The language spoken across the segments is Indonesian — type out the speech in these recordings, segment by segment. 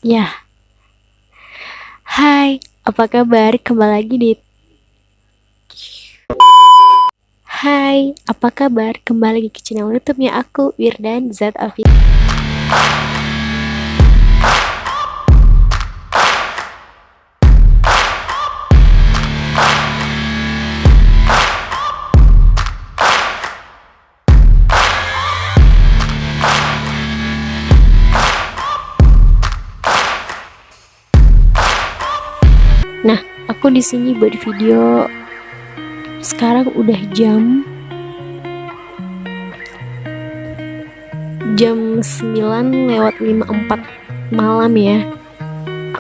Ya, hai, apa kabar? Kembali lagi di Hai, apa kabar? Kembali lagi ke channel YouTube-nya aku, Wirdan Z Official. Nah, aku di sini buat video. Sekarang udah jam 9:54 malam ya.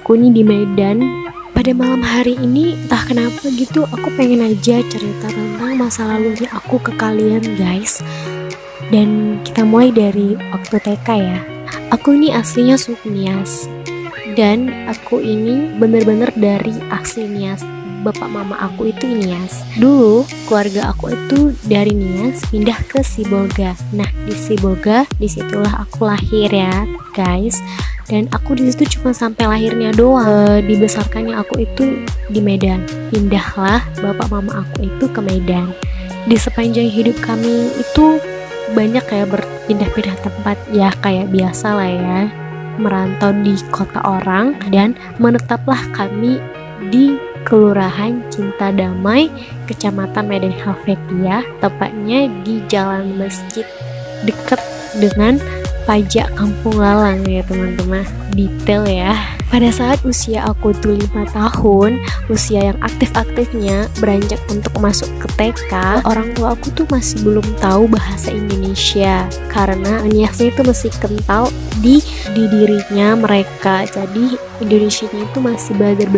Aku ini di Medan. Pada malam hari ini entah kenapa gitu aku pengen aja cerita tentang masa lalunya aku ke kalian guys. Dan kita mulai dari waktu TK ya. Aku ini aslinya suku Nias. Dan aku ini bener-bener dari asli Nias. Bapak mama aku itu Nias. Dulu keluarga aku itu dari Nias pindah ke Sibolga. Nah di Sibolga disitulah aku lahir ya guys. Dan aku di situ cuma sampai lahirnya doang. Dibesarkannya aku itu di Medan. Pindahlah bapak mama aku itu ke Medan. Di sepanjang hidup kami itu banyak kayak berpindah-pindah tempat ya, kayak biasa lah ya, merantau di kota orang. Dan menetaplah kami di Kelurahan Cinta Damai, Kecamatan Medan Helvetia, tepatnya di Jalan Masjid dekat dengan Pajak Kampung Lalang ya teman-teman. Detail ya. Pada saat usia aku tuh 5 tahun, usia yang aktif-aktifnya beranjak untuk masuk ke TK, orang tua aku tuh masih belum tahu bahasa Indonesia karena Niasnya itu masih kental di dirinya mereka. Jadi Indonesianya itu masih belajar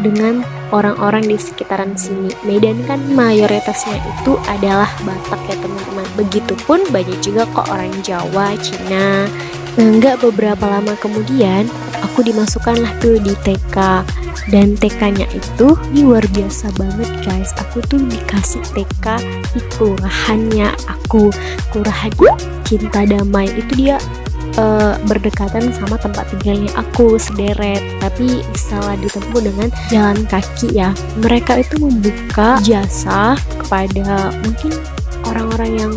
dengan orang-orang di sekitaran sini. Medan kan mayoritasnya itu adalah Batak ya teman-teman. Begitupun banyak juga kok orang Jawa, Cina. Enggak beberapa lama kemudian aku dimasukkanlah tuh di TK. Dan TK-nya itu luar biasa banget guys. Aku tuh dikasih TK di kelurahannya aku, Kelurahan Cinta Damai. Itu dia berdekatan sama tempat tinggalnya aku, sederet, tapi salah ditempuh dengan jalan kaki ya. Mereka itu membuka jasa kepada mungkin orang-orang yang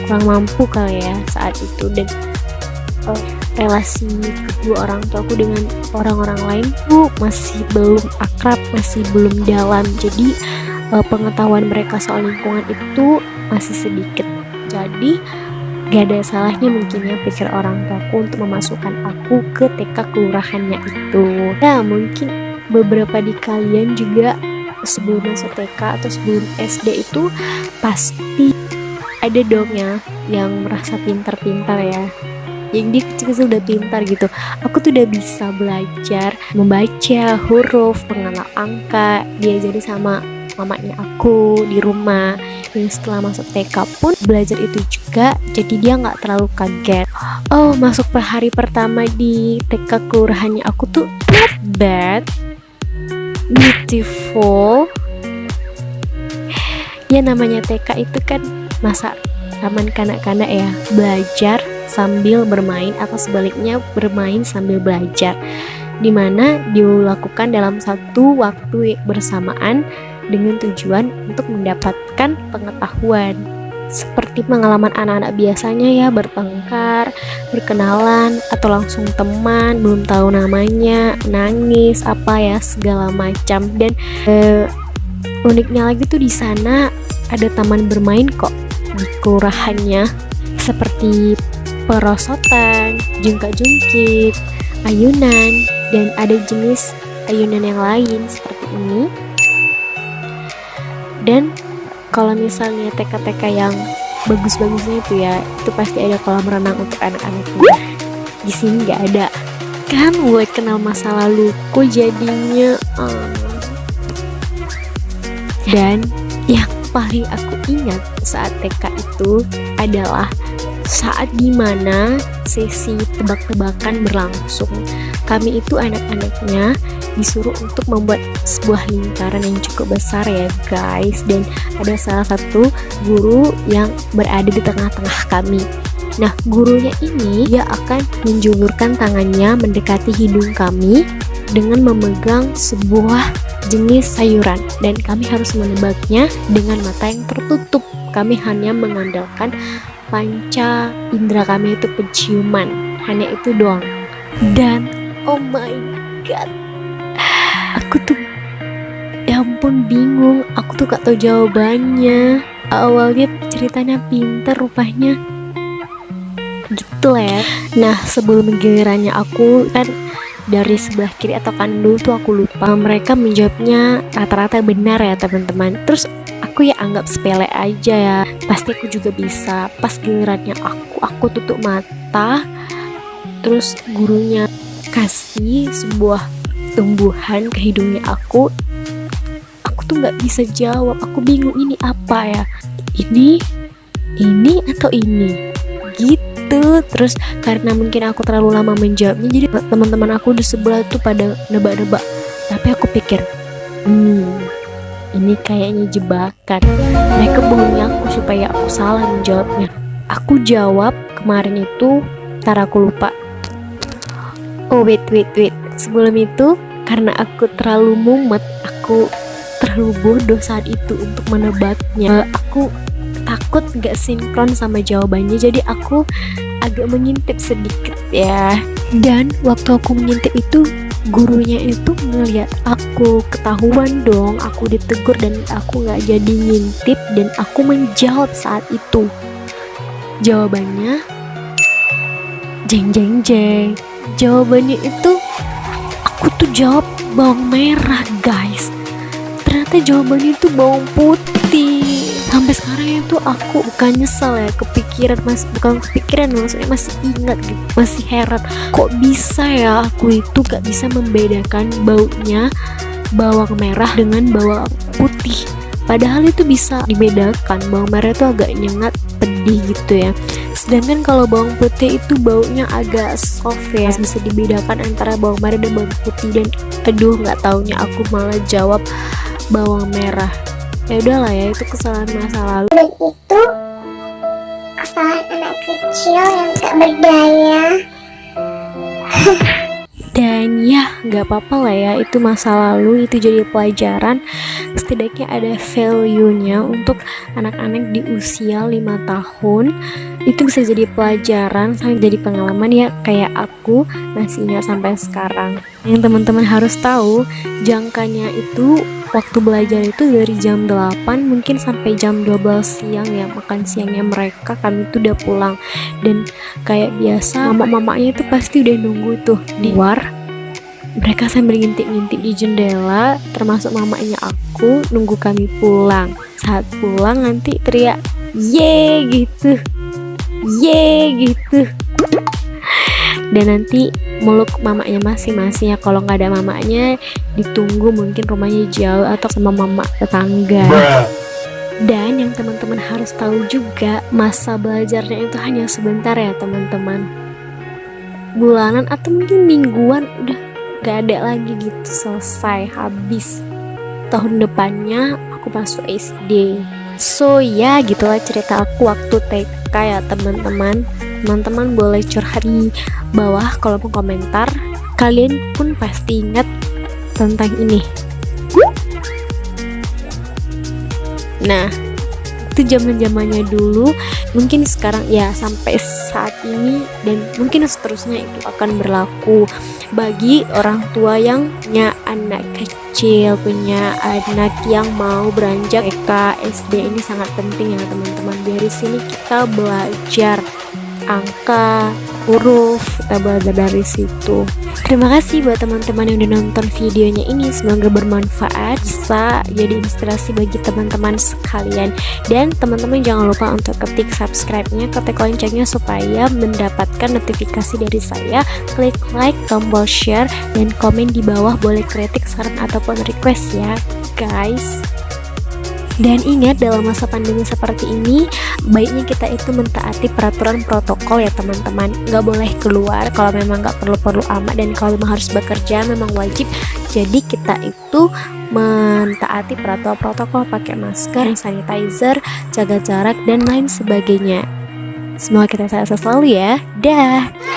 kurang mampu kali ya saat itu. Dan relasi kedua orang tuaku dengan orang-orang lain tuh masih belum akrab, masih belum dalam. Jadi pengetahuan mereka soal lingkungan itu masih sedikit. Jadi gak ada salahnya mungkin ya pikir orang tuaku untuk memasukkan aku ke TK kelurahannya itu. Nah mungkin beberapa di kalian juga sebelum masuk TK atau sebelum SD itu pasti ada dong ya yang merasa pintar-pintar ya, yang dia kecil udah pintar gitu. Aku tuh udah bisa belajar membaca huruf, mengenal angka, diajari sama mamanya aku di rumah. Dan setelah masuk TK pun belajar itu juga, jadi dia nggak terlalu kaget. Oh, masuk per hari pertama di TK kelurahannya aku tuh not bad, beautiful. Ya namanya TK itu kan masa taman kanak-kanak ya, belajar sambil bermain atau sebaliknya bermain sambil belajar, dimana dilakukan dalam satu waktu bersamaan dengan tujuan untuk mendapatkan pengetahuan seperti pengalaman anak-anak biasanya ya, bertengkar, berkenalan, atau langsung teman belum tahu namanya, nangis apa ya segala macam. Dan uniknya lagi tuh di sana ada taman bermain kok di kelurahannya, seperti perosotan, jungkat-jungkit, ayunan, dan ada jenis ayunan yang lain seperti ini. Dan kalau misalnya TK-TK yang bagus-bagusnya itu ya, itu pasti ada kolam renang untuk anak-anaknya. Di sini nggak ada. Kan buat kenal masa laluku jadinya. Dan yang paling aku ingat saat TK itu adalah saat dimana sesi tebak-tebakan berlangsung. Kami itu anak-anaknya disuruh untuk membuat sebuah lingkaran yang cukup besar ya guys. Dan ada salah satu guru yang berada di tengah-tengah kami. Nah, gurunya ini dia akan menjulurkan tangannya mendekati hidung kami dengan memegang sebuah jenis sayuran, dan kami harus menebaknya dengan mata yang tertutup. Kami hanya mengandalkan panca indera kami, itu penciuman, hanya itu doang. Dan oh my god, aku tuh ya ampun bingung, aku tuh gak tahu jawabannya. Awalnya ceritanya pinter rupanya gitu lah ya. Nah, sebelum gilirannya aku kan dari sebelah kiri atau kanan dulu tuh aku lupa, mereka menjawabnya rata-rata benar ya teman-teman. Terus aku ya anggap sepele aja ya, pasti aku juga bisa. Pas gilirannya aku tutup mata, terus gurunya kasih sebuah tumbuhan ke hidungnya aku tuh nggak bisa jawab. Aku bingung ini apa ya, ini atau ini gitu. Terus karena mungkin aku terlalu lama menjawabnya, jadi teman-teman aku di sebelah tuh pada nebak-nebak. Tapi aku pikir ini kayaknya jebakan, mereka bohongi aku supaya aku salah menjawabnya. Aku jawab kemarin itu, ntar aku lupa. Oh wait, sebelum itu karena aku terlalu mumet, aku terlalu bodoh saat itu untuk menebaknya. Aku takut gak sinkron sama jawabannya, jadi aku agak mengintip sedikit ya. Dan waktu aku mengintip itu, gurunya itu ngeliat aku, ketahuan dong, aku ditegur dan aku gak jadi ngintip, dan aku menjawab saat itu. Jawabannya jeng. Jawabannya itu aku tuh jawab bawang merah guys. Ternyata jawabannya itu bawang putih. Sampai sekarang itu aku bukan nyesel ya, bukan kepikiran, maksudnya masih ingat gitu, masih heran kok bisa ya aku itu gak bisa membedakan baunya bawang merah dengan bawang putih. Padahal itu bisa dibedakan, bawang merah itu agak nyengat, pedih gitu ya, sedangkan kalau bawang putih itu baunya agak soft ya, bisa dibedakan antara bawang merah dan bawang putih. Dan aduh, nggak taunya aku malah jawab bawang merah. Ya udahlah ya, itu kesalahan masa lalu. Dan itu kesalahan anak kecil yang gak berdaya. Dan ya nggak apa-apa lah ya, itu masa lalu, itu jadi pelajaran. Setidaknya ada value-nya untuk anak-anak di usia 5 tahun. Itu bisa jadi pelajaran sampai jadi pengalaman ya, kayak aku masih ingat sampai sekarang. Yang teman-teman harus tahu, jangkanya itu waktu belajar itu dari jam 8 mungkin sampai jam 12 siang ya, makan siangnya mereka, kami tuh udah pulang. Dan kayak biasa mama-mamanya itu pasti udah nunggu tuh di luar. Mereka sambil ngintip-ngintip di jendela, termasuk mamanya aku, nunggu kami pulang. Saat pulang nanti teriak ye gitu. Dan nanti meluk mamanya masing-masing ya. Kalau nggak ada mamanya, ditunggu, mungkin rumahnya jauh atau sama mama tetangga. Dan yang teman-teman harus tahu juga, masa belajarnya itu hanya sebentar ya teman-teman. Bulanan atau mungkin mingguan udah gak ada lagi gitu, selesai, habis. Tahun depannya aku masuk SD. So ya gitulah cerita aku waktu TK ya teman-teman. Teman-teman boleh curhat di bawah kalau mau komentar. Kalian pun pasti ingat tentang ini. Nah, itu zaman-zamannya dulu. Mungkin sekarang ya sampai saat ini dan mungkin seterusnya itu akan berlaku bagi orang tua yang punya anak kecil, punya anak yang mau beranjak TK, SD. Ini sangat penting ya teman-teman. Dari sini kita belajar angka, huruf, kita belajar dari situ. Terima kasih buat teman-teman yang udah nonton videonya ini, semoga bermanfaat, bisa jadi inspirasi bagi teman-teman sekalian. Dan teman-teman jangan lupa untuk ketik subscribe-nya, ketik loncengnya supaya mendapatkan notifikasi dari saya. Klik like, tombol share, dan komen di bawah, boleh kritik, saran, ataupun request ya guys. Dan ingat, dalam masa pandemi seperti ini, baiknya kita itu mentaati peraturan protokol ya teman-teman. Gak boleh keluar kalau memang gak perlu-perlu amat, dan kalau memang harus bekerja memang wajib. Jadi kita itu mentaati peraturan protokol, pakai masker, sanitizer, jaga jarak, dan lain sebagainya. Semoga kita sehat selalu ya. Dah.